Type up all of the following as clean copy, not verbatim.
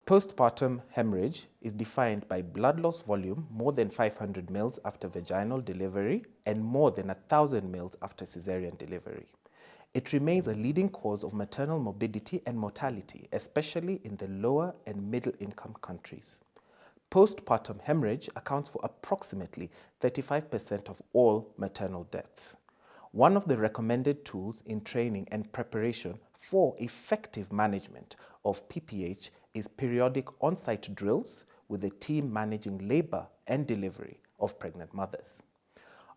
Postpartum hemorrhage is defined by blood loss volume more than 500 ml after vaginal delivery and more than 1,000 ml after cesarean delivery. It remains a leading cause of maternal morbidity and mortality, especially in the lower and middle-income countries. Postpartum hemorrhage accounts for approximately 35% of all maternal deaths. One of the recommended tools in training and preparation for effective management of PPH is periodic on-site drills with the team managing labor and delivery of pregnant mothers.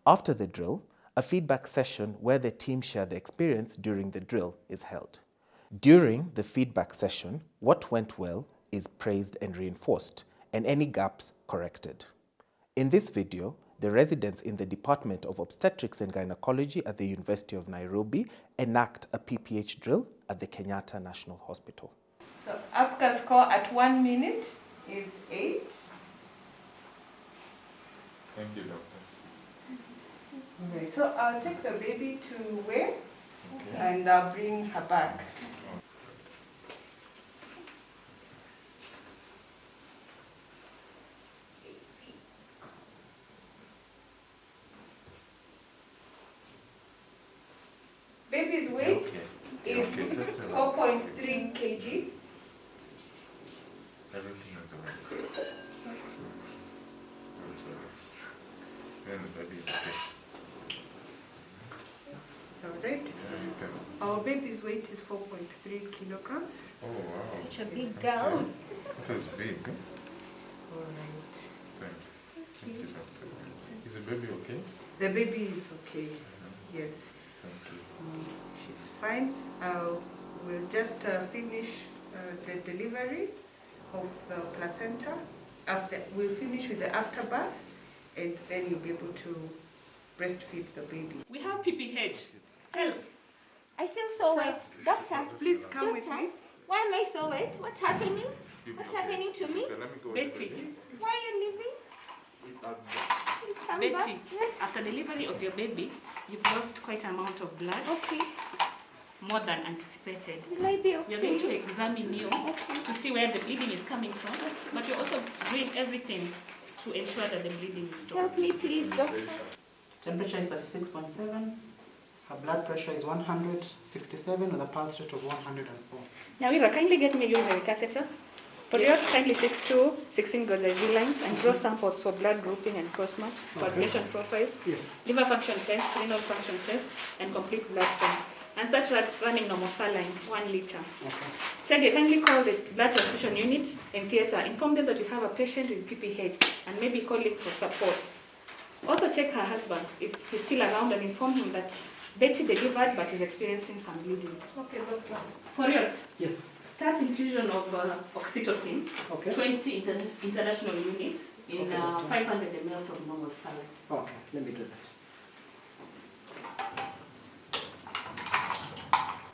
After the drill, a feedback session where the team share the experience during the drill is held. During the feedback session, what went well is praised and reinforced, and any gaps corrected. In this video, the residents in the Department of Obstetrics and Gynecology at the University of Nairobi enact a PPH drill at the Kenyatta National Hospital. So APGAR score at 1 minute is 8. Thank you, doctor. Okay. So I'll take the baby to weigh and I'll bring her back. Baby's weight is 4.3 kg. Everything is alright. And the baby is okay. Alright. Yeah, you can. Our baby's weight is 4.3 kilograms. Oh, wow. Such a big girl. It was big. Eh? Alright. Thank you, doctor. Is the baby okay? The baby is okay. Yes. Thank you. She's fine. We'll just finish the delivery of the placenta. We'll finish with the afterbirth, and then you'll be able to breastfeed the baby. We have Pph. Health. I feel so wet. Doctor, Please come with Doctor, me. why am I so wet? What's happening? What's happening to me? Okay, let me go. Betty. Why are you leaving? Please come back. Betty, Yes. after delivery of your baby, you've lost quite an amount of blood, Okay. more than anticipated. Will I be We are going to okay? examine you to see where the bleeding is coming from, but we're also doing everything to ensure that the bleeding is stopped. Help me, please, doctor. Temperature is 36.7. Her blood pressure is 167 with a pulse rate of 104. Now, Ira, kindly get me a urinary catheter. Period, kindly takes 16 gauge IV lines and draw samples for blood grouping and cross-match, coagulation profiles, Yes. liver function test, renal function test, and complete blood count. And start running normal saline, 1 liter. Okay. Second, kindly call the blood transfusion unit in theatre. Inform them that you have a patient with PPH and maybe call him for support. Also check her husband if he's still around and inform him that Betty delivered but is experiencing some bleeding. Okay, doctor. For yours, Yes. start infusion of oxytocin, Okay. 20 international units in Okay, doctor. 500 ml of normal saline. Okay, let me do that.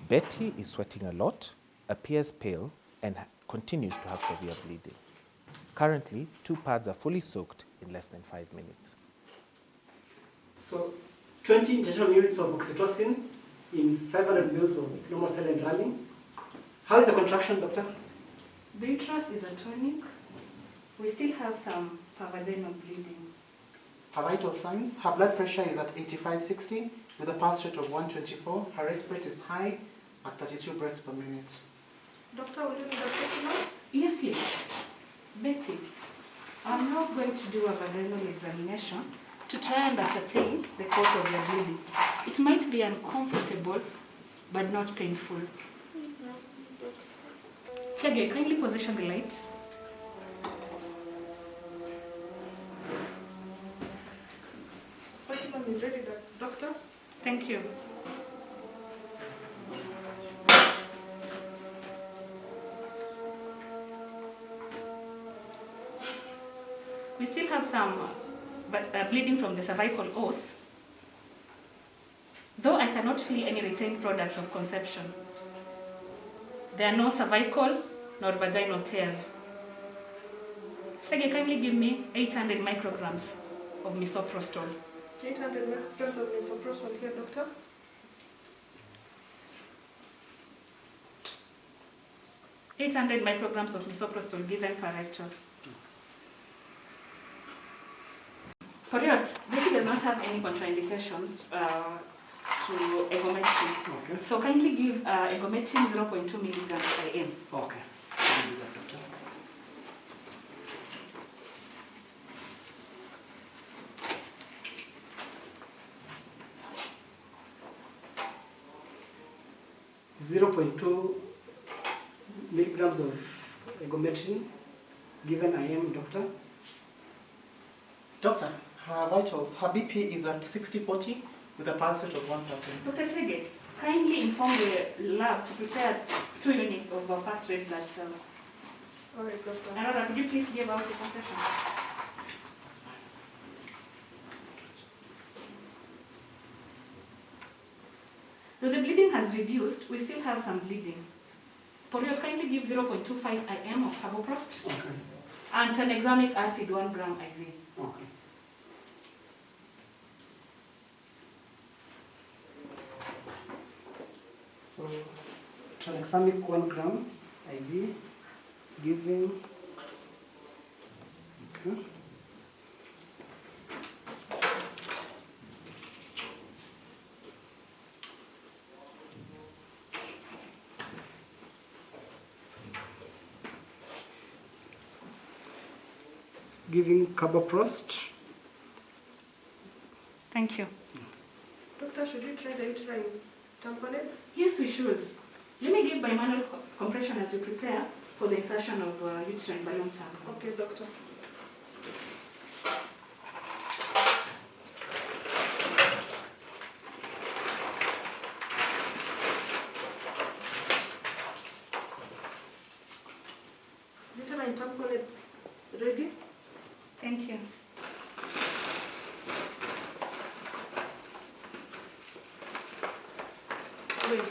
Betty is sweating a lot, appears pale, and continues to have severe bleeding. Currently, 2 pads are fully soaked in less than 5 minutes. So 20 international units of oxytocin in 500 mils of normal saline running. How is the contraction, doctor? The uterus is atonic. We still have some vaginal bleeding. Her vital signs, her blood pressure is at 85/60 with a pulse rate of 124. Her rest rate is high at 32 breaths per minute. Doctor, will you do the spatula? Yes, please. Betty, I'm now going to do a vaginal examination to try and ascertain the cause of your bleeding. It might be uncomfortable, but not painful. Shaggy, kindly position the light. Spatula is ready, doctor. Thank you. We still have some bleeding from the cervical os, though I cannot feel any retained products of conception. There are no cervical nor vaginal tears. Shaggy, kindly give me 800 micrograms of misoprostol. 800 micrograms of misoprostol here, doctor. 800 micrograms of misoprostol given per rectal. Period. Betty does not have any contraindications to egometrin. Okay. So kindly give egometrin 0.2 milligrams IM. Okay. I'll do that, doctor. .2 milligrams of egometrin given IM, doctor. Doctor, her vitals, her BP is at 60/40 with a pulse rate of 113. Dr. Chege, kindly inform the lab to prepare 2 units of fat red blood cells. All right, doctor. Aurora, could you please give out the confession? That's fine. Though the bleeding has reduced, we still have some bleeding. Poliot, kindly give 0.25 IM of carboprost Okay. and tranexamic acid 1 gram IV. Okay. So, tranexamic 1 gram IV given. Okay. Giving carboprost. Thank you. Doctor, should we try the uterine tamponade? Yes, we should. Let me give bimanual compression as you prepare for the insertion of uterine balloon tampon. Okay, doctor. Uterine tamponade ready? Thank you. Wait.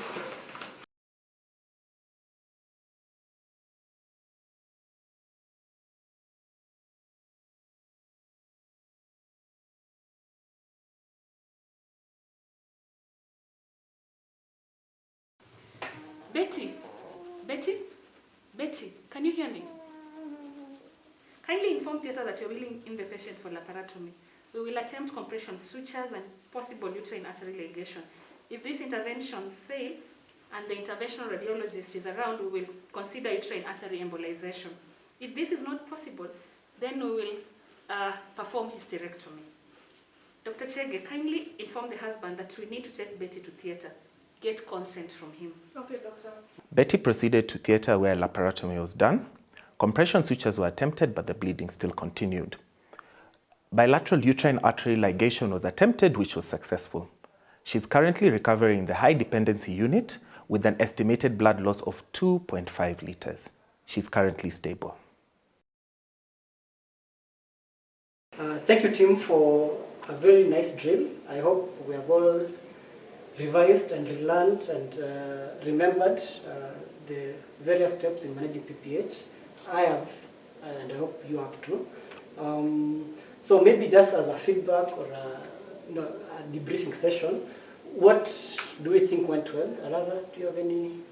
Betty, can you hear me? Kindly inform theatre that you're willing in the patient for laparotomy. We will attempt compression sutures and possible uterine artery ligation. If these interventions fail and the interventional radiologist is around, we will consider uterine artery embolization. If this is not possible, then we will perform hysterectomy. Dr. Chege, kindly inform the husband that we need to take Betty to theatre. Get consent from him. Okay, doctor. Betty proceeded to theatre where laparotomy was done. Compression sutures were attempted, but the bleeding still continued. Bilateral uterine artery ligation was attempted, which was successful. She's currently recovering in the high dependency unit with an estimated blood loss of 2.5 liters. She's currently stable. Thank you, team, for a very nice drill. I hope we have all revised and relearned and remembered the various steps in managing PPH. I have, and I hope you have too. So maybe just as a feedback or a debriefing session, what do we think went well? Arara, do you have any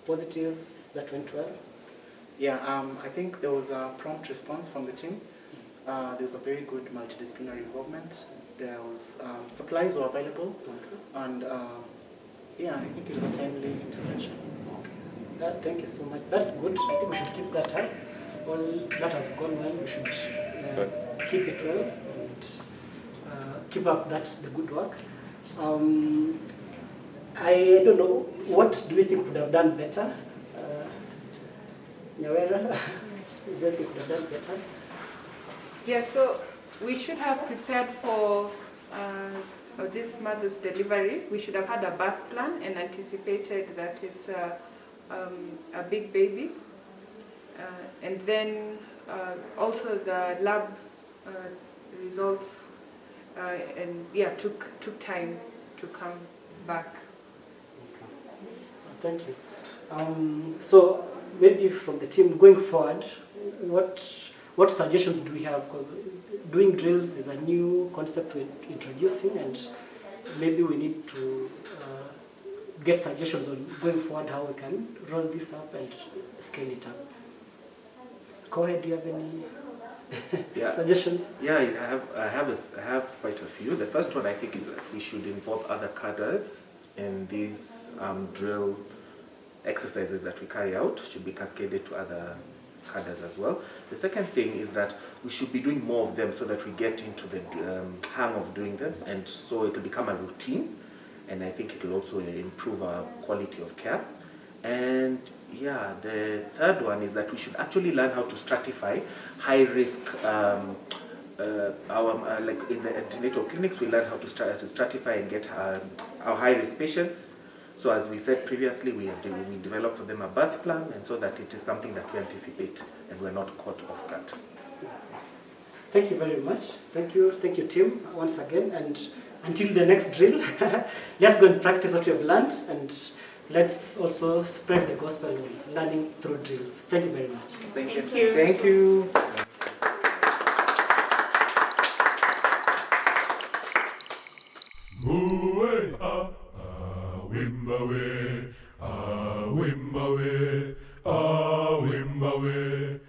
positives that went well? Yeah, I think there was a prompt response from the team. There was a very good multidisciplinary involvement. There was supplies were available, and yeah, I think it was a timely intervention. Okay. Thank you so much. That's good. I think we should keep that up. All that has gone well. We should keep it well and keep up the good work. I don't know, what do we think would have done better? Nyawera, what do you think would have done better? Yeah, so we should have prepared for this mother's delivery. We should have had a birth plan and anticipated that it's a big baby. And then also the lab results and yeah, took time to come back. Okay. So thank you. So maybe from the team going forward, what suggestions do we have? Because doing drills is a new concept we're introducing, and maybe we need to get suggestions on going forward how we can roll this up and scale it up. Go ahead, do you have any Yeah. suggestions? Yeah, I have quite a few. The first one I think is that we should involve other cadres in these drill exercises that we carry out. Should be cascaded to other cadres as well. The second thing is that we should be doing more of them so that we get into the hang of doing them, and so it will become a routine. And I think it will also improve our quality of care. And yeah, the third one is that we should actually learn how to stratify high risk. Like in the antenatal clinics, we learn how to stratify and get our high risk patients. So as we said previously, we develop for them a birth plan, and so that it is something that we anticipate and we're not caught off guard. Thank you very much. Thank you, Tim, once again. And until the next drill, let's go and practice what we have learned, and let's also spread the gospel of learning through drills. Thank you very much. Thank you. Thank you. Thank you. Wimbawe, Wimbawe, Wimbawe.